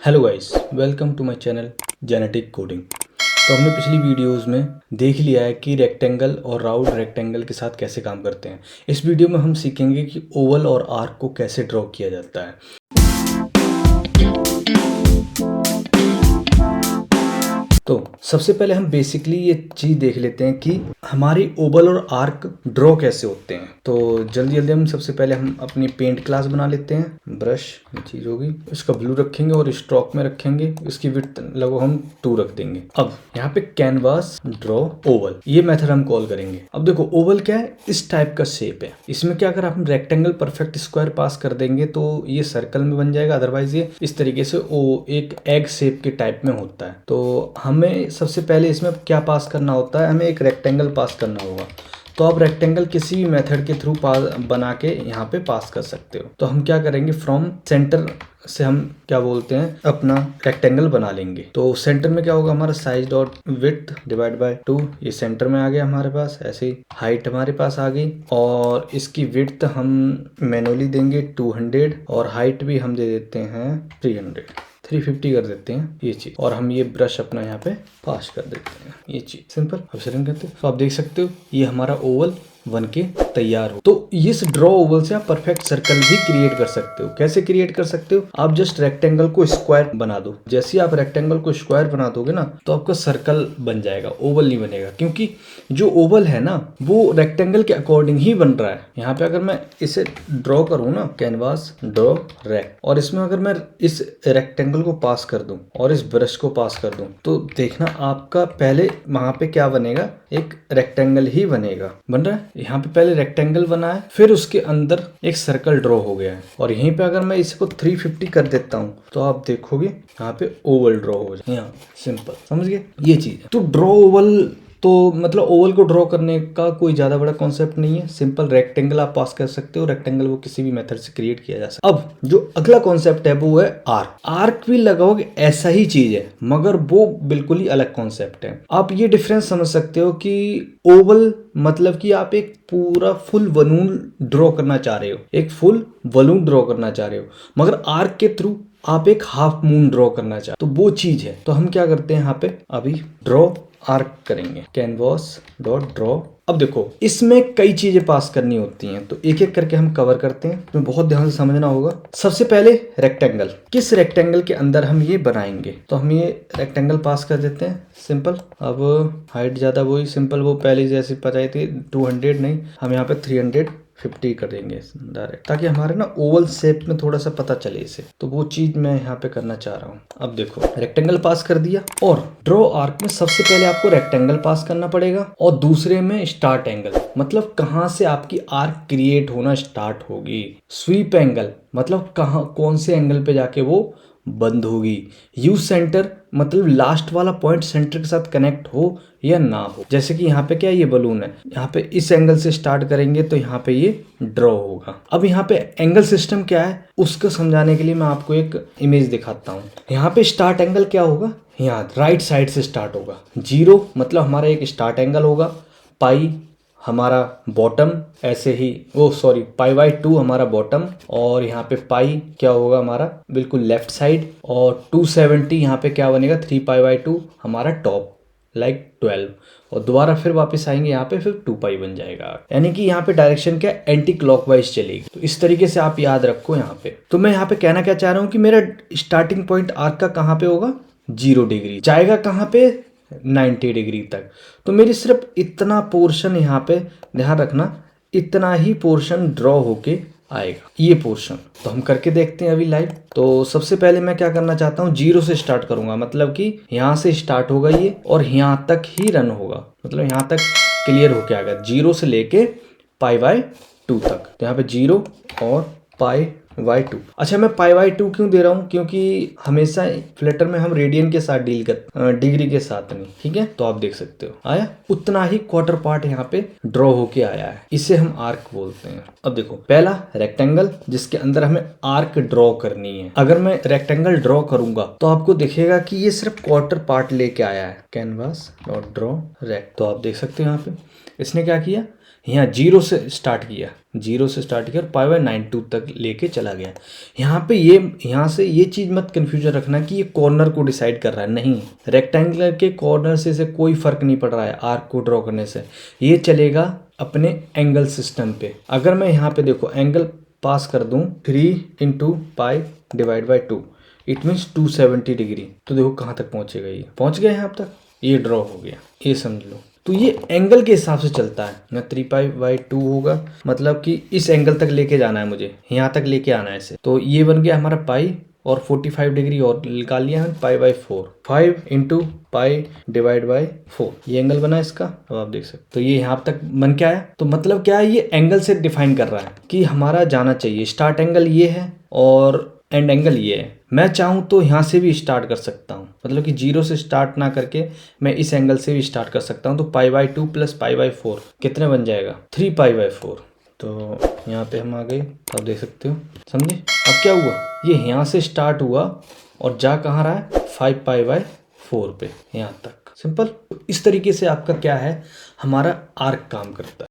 Hello guys, welcome to my channel genetic coding. तो हमने पिछली वीडियोस में देख लिया है कि रेक्टेंगल और राउंड रेक्टेंगल के साथ कैसे काम करते हैं। इस वीडियो में हम सीखेंगे कि ओवल और आर्क को कैसे ड्रॉ किया जाता है। तो सबसे पहले हम बेसिकली ये चीज़ देख लेते हैं कि हमारी ओवल और आर्क ड्रॉ कैसे होते हैं। तो जल्दी जल्दी हम सबसे पहले हम अपनी पेंट क्लास बना लेते हैं। ब्रश ये चीज़ होगी, इसका ब्लू रखेंगे और स्ट्रोक में रखेंगे। इसकी विड्थ लगभग हम 2 रख देंगे। अब यहाँ पे कैनवास ड्रॉ ओवल, ये मेथड हम कॉल करेंगे। अब देखो ओवल क्या है, इस टाइप का शेप है। इसमें क्या अगर हम रेक्टेंगल परफेक्ट स्क्वायर पास कर देंगे तो ये सर्कल में बन जाएगा, अदरवाइज ये इस तरीके से एक एग शेप के टाइप में होता है। तो हमें सबसे पहले इसमें क्या पास करना होता है, हमें एक रेक्टेंगल पास करना होगा। तो आप रेक्टेंगल किसी भी मेथड के थ्रू बना के यहाँ पे पास कर सकते हो। तो हम क्या करेंगे, फ्रॉम सेंटर से हम क्या बोलते हैं अपना रेक्टेंगल बना लेंगे। तो सेंटर में क्या होगा, हमारा size dot width divide by 2, ये सेंटर में आ गया हमारे पास। ऐसे ही हाइट हमारे पास आ गई और इसकी विड्थ हम मैनुअली देंगे 200 और हाइट भी हम दे देते हैं 350 कर देते हैं ये चीज। और हम ये ब्रश अपना यहाँ पे पास कर देते हैं ये चीज। सिंपल अब रन करते हैं। तो आप देख सकते हो ये हमारा ओवल बन के तैयार हो। तो इस ड्रॉ ओवल से आप परफेक्ट सर्कल भी क्रिएट कर सकते हो। कैसे क्रिएट कर सकते हो, आप जस्ट रेक्टेंगल को स्क्वायर बना दो। जैसे ही आप रेक्टेंगल को स्क्वायर बना दोगे ना तो आपका सर्कल बन जाएगा, ओवल नहीं बनेगा। क्योंकि जो ओवल है ना वो रेक्टेंगल के अकॉर्डिंग ही बन रहा है। यहाँ पे अगर मैं इसे ड्रॉ करूँ ना, कैनवास ड्रॉ रेक्ट, और इसमें अगर मैं इस रेक्टेंगल को पास कर दूं और इस ब्रश को पास कर दूं तो देखना आपका पहले वहां पे क्या बनेगा, एक रेक्टेंगल ही बनेगा। बन रहा है, यहाँ पे पहले रेक्टेंगल बना है, फिर उसके अंदर एक सर्कल ड्रॉ हो गया है। और यहीं पे अगर मैं इसको 350 कर देता हूँ तो आप देखोगे यहाँ पे ओवल ड्रॉ हो जाए। यहाँ सिंपल समझ गए ये चीज। तो ड्रॉ ओवल, तो मतलब ओवल को ड्रॉ करने का कोई ज़्यादा बड़ा कॉन्सेप्ट नहीं है। सिंपल रेक्टेंगल आप पास कर सकते हो, रेक्टेंगल वो किसी भी मेथड से क्रिएट किया जा सकता है। अब जो अगला कॉन्सेप्ट है वो है आर्क। आर्क भी लगभग ऐसा ही चीज है मगर वो बिल्कुल ही अलग कॉन्सेप्ट है। आप ये डिफरेंस समझ सकते हो कि ओवल मतलब कि आप एक पूरा फुल बलून ड्रॉ करना चाह रहे हो, एक फुल बलून ड्रॉ करना चाह रहे हो, मगर आर्क के थ्रू आप एक हाफ मून ड्रॉ करना चाहते हो, तो वो चीज है। तो हम क्या करते हैं यहाँ पे अभी ड्रॉ आर्क करेंगे, कैनवास डॉट ड्रॉ। अब देखो इसमें कई चीजें पास करनी होती हैं तो एक एक करके हम कवर करते हैं। तो बहुत ध्यान से समझना होगा। सबसे पहले रेक्टेंगल, किस रेक्टेंगल के अंदर हम ये बनाएंगे, तो हम ये रेक्टेंगल पास कर देते हैं सिंपल। अब हाइट ज्यादा वही सिंपल वो पहले जैसे बताई थी 200 नहीं, हम यहाँ पे 350 कर देंगे डायरेक्ट, ताकि हमारे ना ओवल शेप में थोड़ा सा पता चले इसे। तो वो चीज मैं यहाँ पे करना चाह रहा हूँ। अब देखो रेक्टेंगल पास कर दिया और ड्रॉ आर्क में सबसे पहले आपको रेक्टेंगल पास करना पड़ेगा और दूसरे में स्टार्ट एंगल, मतलब कहाँ से आपकी आर्क क्रिएट होना स्टार्ट होगी। स्वीप एंगल मतलब कहाँ कौन से एंगल पे जाके वो बंद होगी। यू सेंटर मतलब लास्ट वाला पॉइंट सेंटर के साथ कनेक्ट हो या ना हो। जैसे कि यहाँ पे क्या ये बलून है, यहाँ पे इस एंगल से स्टार्ट करेंगे तो यहाँ पे ये ड्रॉ होगा। अब यहाँ पे एंगल सिस्टम क्या है उसको समझाने के लिए मैं आपको एक इमेज दिखाता हूँ। यहाँ पे स्टार्ट एंगल क्या होगा, यहाँ राइट साइड से स्टार्ट होगा। 0 मतलब हमारा एक स्टार्ट एंगल होगा, पाई हमारा बॉटम, ऐसे ही पाई/2 हमारा बॉटम, और यहाँ पे पाई क्या होगा हमारा बिल्कुल लेफ्ट साइड, और 270 यहाँ पे क्या बनेगा 3π/2 हमारा टॉप, लाइक 12। और दोबारा फिर वापस आएंगे यहाँ पे, फिर 2π बन जाएगा। यानी कि यहाँ पे डायरेक्शन क्या एंटी क्लॉकवाइज चलेगी। तो इस तरीके से आप याद रखो यहाँ पे। तो मैं यहाँ पे कहना क्या चाह रहा हूँ कि मेरा स्टार्टिंग पॉइंट आर्क का कहाँ पे होगा, 0 डिग्री, जाएगा कहाँ पे 90 डिग्री तक। तो मेरी सिर्फ इतना पोर्शन यहाँ पे ध्यान रखना, इतना ही पोर्शन ड्रॉ होके आएगा ये पोर्शन। तो हम करके देखते हैं अभी लाइव। तो सबसे पहले मैं क्या करना चाहता हूँ, 0 से स्टार्ट करूंगा, मतलब कि यहाँ से स्टार्ट होगा ये और यहाँ तक ही रन होगा, मतलब यहाँ तक क्लियर होके आएगा 0 से लेके π/2 तक। तो यहाँ पे 0 और π/2। अच्छा मैं π/2 क्यों दे रहा हूँ, क्योंकि हमेशा फ्लटर में हम रेडियन के साथ डील कर, डिग्री के साथ नहीं, ठीक है। तो आप देख सकते हो आया उतना ही क्वार्टर पार्ट यहाँ पे ड्रॉ होके आया है, इसे हम आर्क बोलते हैं। अब देखो पहला रेक्टेंगल जिसके अंदर हमें आर्क ड्रॉ करनी है। अगर मैं रेक्टेंगल ड्रॉ करूंगा तो आपको दिखेगा कि ये सिर्फ क्वार्टर पार्ट लेके आया है, कैनवास डॉट ड्रॉ रेक्ट। तो आप देख सकते हो यहाँ पे इसने क्या किया, यहाँ 0 से स्टार्ट किया, 0 से स्टार्ट किया और π/92 तक लेके चला गया। यहाँ पे यहाँ से ये चीज़ मत कन्फ्यूजन रखना कि ये कॉर्नर को डिसाइड कर रहा है, नहीं, रेक्टेंगुलर के कॉर्नर से इसे कोई फर्क नहीं पड़ रहा है आर्क को ड्रॉ करने से। ये चलेगा अपने एंगल सिस्टम पे। अगर मैं यहाँ पे देखो एंगल पास कर दूं 3 × π/2, इट मीन्स 270 डिग्री, तो देखो कहाँ तक पहुँचेगा, ये पहुँच गया यहाँ तक, ये ड्रॉ हो गया, ये समझ लो। तो ये एंगल के हिसाब से चलता है ना, 3π/2 होगा, मतलब कि इस एंगल तक लेके जाना है मुझे, यहाँ तक लेके आना है इसे। तो ये बन गया हमारा पाई और 45 डिग्री और निकाल लिया है π/4, 5 × π/4, ये एंगल बना इसका। अब आप देख सकते तो ये यहाँ तक बन के आया। तो मतलब क्या है, ये एंगल से डिफाइन कर रहा है कि हमारा जाना चाहिए, स्टार्ट एंगल ये है और एंड एंगल ये है। मैं चाहूँ तो यहाँ से भी स्टार्ट कर सकता हूँ, मतलब कि 0 से स्टार्ट ना करके मैं इस एंगल से भी स्टार्ट कर सकता हूँ। तो π/2 + π/4 कितने बन जाएगा, 3π/4। तो यहाँ पे हम आ गए, आप देख सकते हो, समझे। अब क्या हुआ, ये यहाँ से स्टार्ट हुआ और जा कहाँ रहा है, 5π/4 पे, यहाँ तक। सिंपल। इस तरीके से आपका क्या है, हमारा आर्क काम करता है।